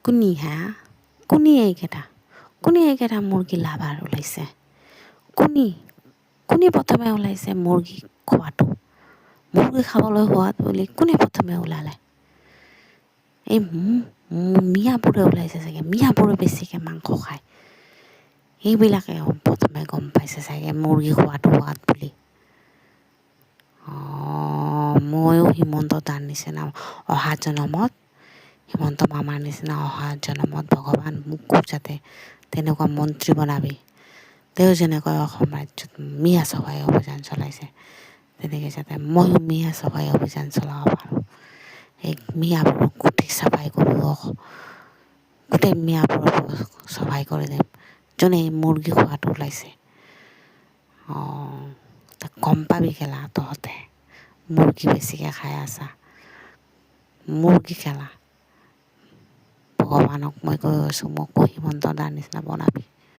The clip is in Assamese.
কোনি হা কোনি এইকেইটা মুৰ্গী লাভাৰ ওলাইছে কোনে প্ৰথমে ওলাইছে মুৰ্গী খোৱাটো মুৰ্গী খাবলৈ সোৱাদ বুলি কোনে প্ৰথমে ওলালে এই মিয়াবোৰে ওলাইছে চাগে মিয়াবোৰে বেছিকৈ মাংস খায় সেইবিলাকে প্ৰথমে গম পাইছে চাগে মুৰ্গী খোৱাটো সোৱাদ বুলি ময়ো হিমন্ত দাৰ নিচিনা অহা জনমত হিমন্ত মামাৰ নিচিনা অহা জনমত ভগৱান মোকো যাতে তেনেকুৱা মন্ত্ৰী বনাবি তেওঁ যেনেকৈ অসম ৰাজ্যত মিয়া চফাই অভিযান চলাইছে তেনেকৈ যাতে ময়ো মিয়া চফাই অভিযান চলাব পাৰোঁ এই মিয়াবোৰক গোটেই চাফাই কৰোঁ গোটেই মিয়াবোৰক চফাই কৰি দিম যোনে মুৰ্গী খোৱাটো ওলাইছে গম পাবি কেলা তহঁতে মুৰ্গী বেছিকৈ খাই আছা মুৰ্গী খেলা ভগৱানক মই কৈ আছোঁ মোকো হিমন্ত দাৰ নিচিনা বনাবি